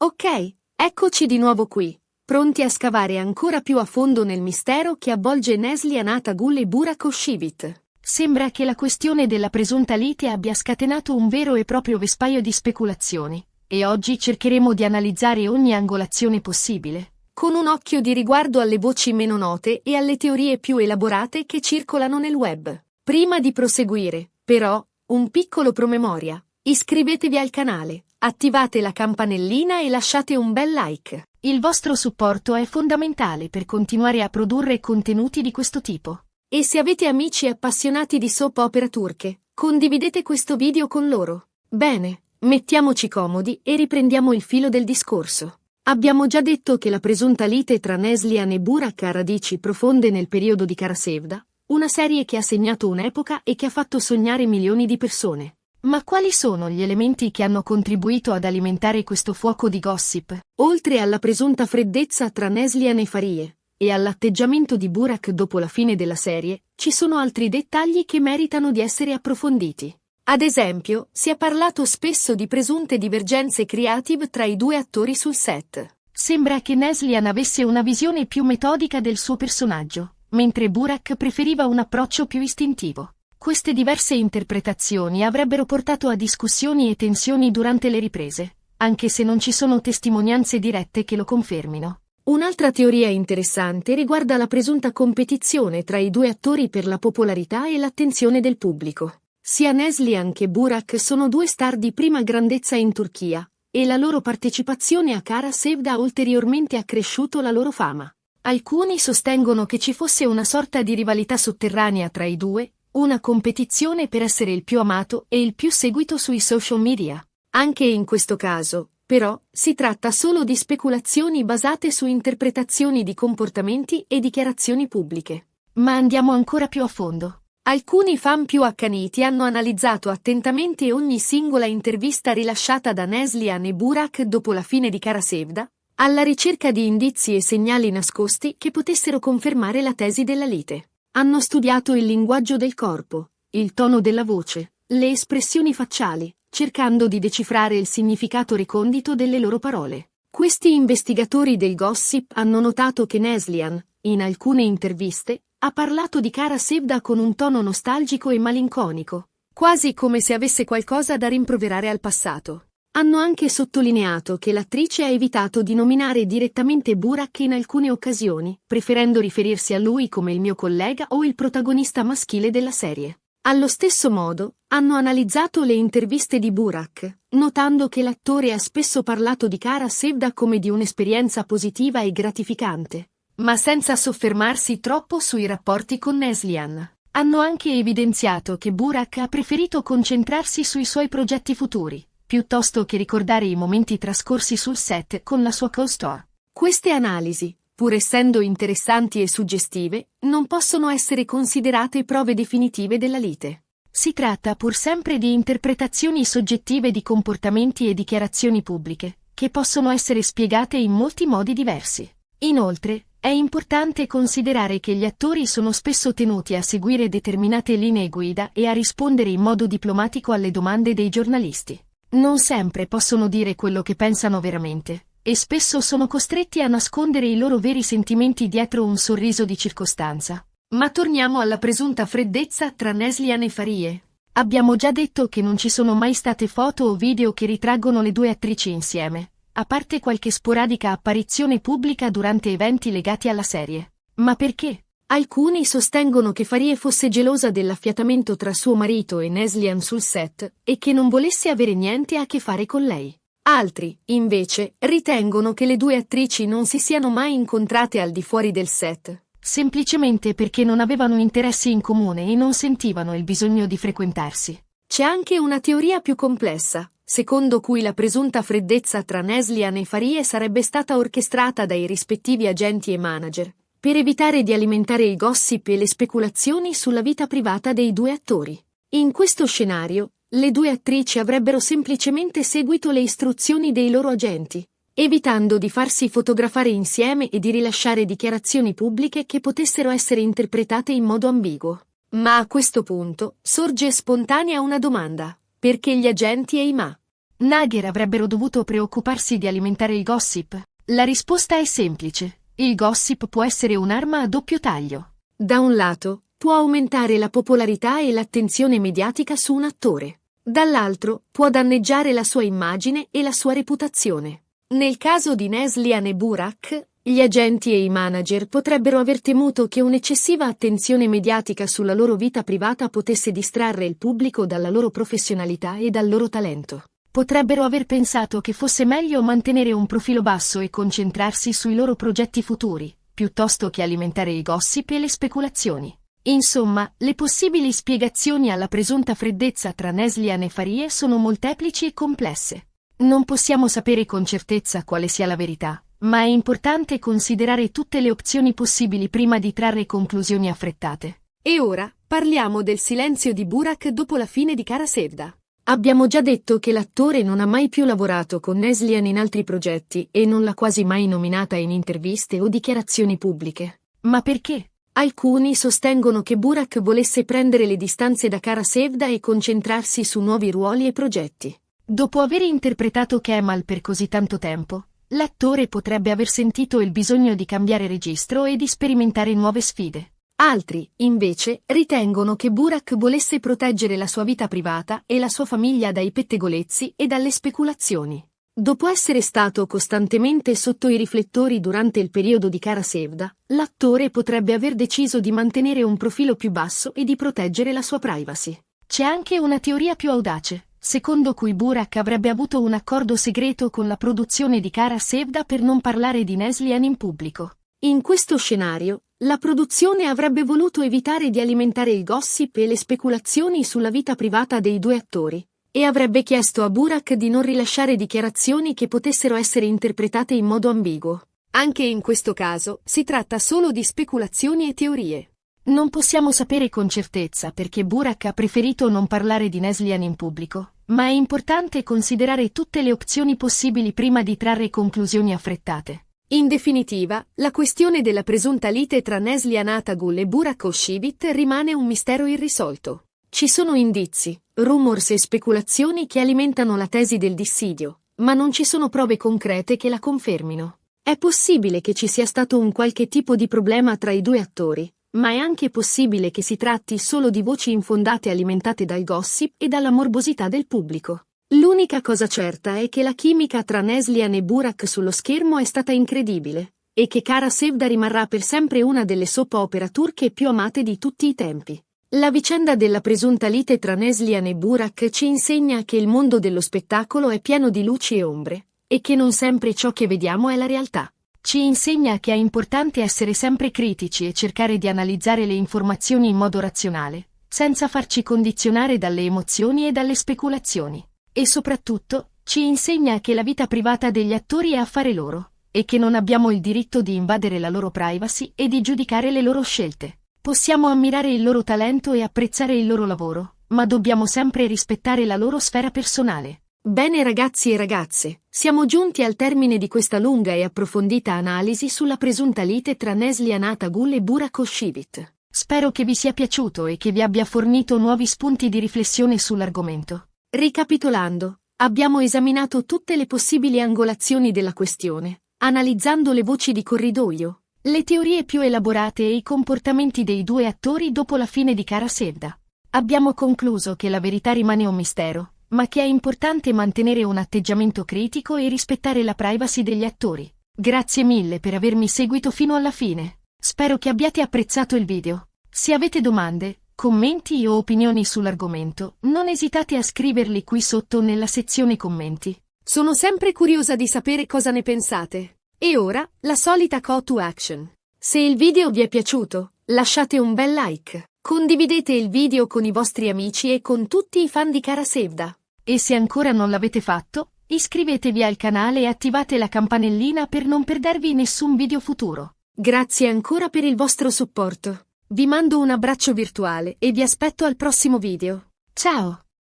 Ok, eccoci di nuovo qui, pronti a scavare ancora più a fondo nel mistero che avvolge Neslihan Atagul e Burak O'Shivit. Sembra che la questione della presunta lite abbia scatenato un vero e proprio vespaio di speculazioni, e oggi cercheremo di analizzare ogni angolazione possibile, con un occhio di riguardo alle voci meno note e alle teorie più elaborate che circolano nel web. Prima di proseguire, però, un piccolo promemoria. Iscrivetevi al canale, attivate la campanellina e lasciate un bel like. Il vostro supporto è fondamentale per continuare a produrre contenuti di questo tipo. E se avete amici appassionati di soap opera turche, condividete questo video con loro. Bene, mettiamoci comodi e riprendiamo il filo del discorso. Abbiamo già detto che la presunta lite tra Neslihan e Burak ha radici profonde nel periodo di Karasevda, una serie che ha segnato un'epoca e che ha fatto sognare milioni di persone. Ma quali sono gli elementi che hanno contribuito ad alimentare questo fuoco di gossip? Oltre alla presunta freddezza tra Neslihan e Farie, e all'atteggiamento di Burak dopo la fine della serie, ci sono altri dettagli che meritano di essere approfonditi. Ad esempio, si è parlato spesso di presunte divergenze creative tra i due attori sul set. Sembra che Neslihan avesse una visione più metodica del suo personaggio, mentre Burak preferiva un approccio più istintivo. Queste diverse interpretazioni avrebbero portato a discussioni e tensioni durante le riprese, anche se non ci sono testimonianze dirette che lo confermino. Un'altra teoria interessante riguarda la presunta competizione tra i due attori per la popolarità e l'attenzione del pubblico. Sia Neslihan che Burak sono due star di prima grandezza in Turchia, e la loro partecipazione a Karasevda ha ulteriormente accresciuto la loro fama. Alcuni sostengono che ci fosse una sorta di rivalità sotterranea tra i due, una competizione per essere il più amato e il più seguito sui social media. Anche in questo caso, però, si tratta solo di speculazioni basate su interpretazioni di comportamenti e dichiarazioni pubbliche. Ma andiamo ancora più a fondo. Alcuni fan più accaniti hanno analizzato attentamente ogni singola intervista rilasciata da Neslihan e Burak dopo la fine di Karasevda, alla ricerca di indizi e segnali nascosti che potessero confermare la tesi della lite. Hanno studiato il linguaggio del corpo, il tono della voce, le espressioni facciali, cercando di decifrare il significato recondito delle loro parole. Questi investigatori del gossip hanno notato che Neslihan, in alcune interviste, ha parlato di Karasevda con un tono nostalgico e malinconico, quasi come se avesse qualcosa da rimproverare al passato. Hanno anche sottolineato che l'attrice ha evitato di nominare direttamente Burak in alcune occasioni, preferendo riferirsi a lui come il mio collega o il protagonista maschile della serie. Allo stesso modo, hanno analizzato le interviste di Burak, notando che l'attore ha spesso parlato di Karasevda come di un'esperienza positiva e gratificante, ma senza soffermarsi troppo sui rapporti con Neslihan. Hanno anche evidenziato che Burak ha preferito concentrarsi sui suoi progetti futuri, piuttosto che ricordare i momenti trascorsi sul set con la sua co-star. Queste analisi, pur essendo interessanti e suggestive, non possono essere considerate prove definitive della lite. Si tratta pur sempre di interpretazioni soggettive di comportamenti e dichiarazioni pubbliche, che possono essere spiegate in molti modi diversi. Inoltre, è importante considerare che gli attori sono spesso tenuti a seguire determinate linee guida e a rispondere in modo diplomatico alle domande dei giornalisti. Non sempre possono dire quello che pensano veramente, e spesso sono costretti a nascondere i loro veri sentimenti dietro un sorriso di circostanza. Ma torniamo alla presunta freddezza tra Neslihan e Farie. Abbiamo già detto che non ci sono mai state foto o video che ritraggono le due attrici insieme, a parte qualche sporadica apparizione pubblica durante eventi legati alla serie. Ma perché? Alcuni sostengono che Farie fosse gelosa dell'affiatamento tra suo marito e Neslihan sul set e che non volesse avere niente a che fare con lei. Altri, invece, ritengono che le due attrici non si siano mai incontrate al di fuori del set, semplicemente perché non avevano interessi in comune e non sentivano il bisogno di frequentarsi. C'è anche una teoria più complessa, secondo cui la presunta freddezza tra Neslihan e Farie sarebbe stata orchestrata dai rispettivi agenti e manager, per evitare di alimentare il gossip e le speculazioni sulla vita privata dei due attori. In questo scenario, le due attrici avrebbero semplicemente seguito le istruzioni dei loro agenti, evitando di farsi fotografare insieme e di rilasciare dichiarazioni pubbliche che potessero essere interpretate in modo ambiguo. Ma a questo punto sorge spontanea una domanda: perché gli agenti e i Nagher avrebbero dovuto preoccuparsi di alimentare il gossip? La risposta è semplice. Il gossip può essere un'arma a doppio taglio. Da un lato, può aumentare la popolarità e l'attenzione mediatica su un attore. Dall'altro, può danneggiare la sua immagine e la sua reputazione. Nel caso di Neslihan e Burak, gli agenti e i manager potrebbero aver temuto che un'eccessiva attenzione mediatica sulla loro vita privata potesse distrarre il pubblico dalla loro professionalità e dal loro talento. Potrebbero aver pensato che fosse meglio mantenere un profilo basso e concentrarsi sui loro progetti futuri, piuttosto che alimentare i gossip e le speculazioni. Insomma, le possibili spiegazioni alla presunta freddezza tra Neslihan e Farie sono molteplici e complesse. Non possiamo sapere con certezza quale sia la verità, ma è importante considerare tutte le opzioni possibili prima di trarre conclusioni affrettate. E ora, parliamo del silenzio di Burak dopo la fine di Kara Sevda. Abbiamo già detto che l'attore non ha mai più lavorato con Neslihan in altri progetti e non l'ha quasi mai nominata in interviste o dichiarazioni pubbliche. Ma perché? Alcuni sostengono che Burak volesse prendere le distanze da Kara Sevda e concentrarsi su nuovi ruoli e progetti. Dopo aver interpretato Kemal per così tanto tempo, l'attore potrebbe aver sentito il bisogno di cambiare registro e di sperimentare nuove sfide. Altri, invece, ritengono che Burak volesse proteggere la sua vita privata e la sua famiglia dai pettegolezzi e dalle speculazioni. Dopo essere stato costantemente sotto i riflettori durante il periodo di Kara Sevda, l'attore potrebbe aver deciso di mantenere un profilo più basso e di proteggere la sua privacy. C'è anche una teoria più audace, secondo cui Burak avrebbe avuto un accordo segreto con la produzione di Kara Sevda per non parlare di Neslihan in pubblico. In questo scenario, la produzione avrebbe voluto evitare di alimentare il gossip e le speculazioni sulla vita privata dei due attori, e avrebbe chiesto a Burak di non rilasciare dichiarazioni che potessero essere interpretate in modo ambiguo. Anche in questo caso, si tratta solo di speculazioni e teorie. Non possiamo sapere con certezza perché Burak ha preferito non parlare di Neslihan in pubblico, ma è importante considerare tutte le opzioni possibili prima di trarre conclusioni affrettate. In definitiva, la questione della presunta lite tra Neslihan Atagul e Burak Oshivit rimane un mistero irrisolto. Ci sono indizi, rumors e speculazioni che alimentano la tesi del dissidio, ma non ci sono prove concrete che la confermino. È possibile che ci sia stato un qualche tipo di problema tra i due attori, ma è anche possibile che si tratti solo di voci infondate alimentate dal gossip e dalla morbosità del pubblico. L'unica cosa certa è che la chimica tra Neslihan e Burak sullo schermo è stata incredibile, e che Kara Sevda rimarrà per sempre una delle soap opera turche più amate di tutti i tempi. La vicenda della presunta lite tra Neslihan e Burak ci insegna che il mondo dello spettacolo è pieno di luci e ombre, e che non sempre ciò che vediamo è la realtà. Ci insegna che è importante essere sempre critici e cercare di analizzare le informazioni in modo razionale, senza farci condizionare dalle emozioni e dalle speculazioni. E soprattutto, ci insegna che la vita privata degli attori è affare loro, e che non abbiamo il diritto di invadere la loro privacy e di giudicare le loro scelte. Possiamo ammirare il loro talento e apprezzare il loro lavoro, ma dobbiamo sempre rispettare la loro sfera personale. Bene ragazzi e ragazze, siamo giunti al termine di questa lunga e approfondita analisi sulla presunta lite tra Neslihan Atagul e Burak Oshivit. Spero che vi sia piaciuto e che vi abbia fornito nuovi spunti di riflessione sull'argomento. Ricapitolando, abbiamo esaminato tutte le possibili angolazioni della questione, analizzando le voci di corridoio, le teorie più elaborate e i comportamenti dei due attori dopo la fine di Kara Sevda. Abbiamo concluso che la verità rimane un mistero, ma che è importante mantenere un atteggiamento critico e rispettare la privacy degli attori. Grazie mille per avermi seguito fino alla fine. Spero che abbiate apprezzato il video. Se avete domande, commenti o opinioni sull'argomento, non esitate a scriverli qui sotto nella sezione commenti. Sono sempre curiosa di sapere cosa ne pensate. E ora, la solita call to action. Se il video vi è piaciuto, lasciate un bel like, condividete il video con i vostri amici e con tutti i fan di Kara Sevda. E se ancora non l'avete fatto, iscrivetevi al canale e attivate la campanellina per non perdervi nessun video futuro. Grazie ancora per il vostro supporto. Vi mando un abbraccio virtuale e vi aspetto al prossimo video. Ciao!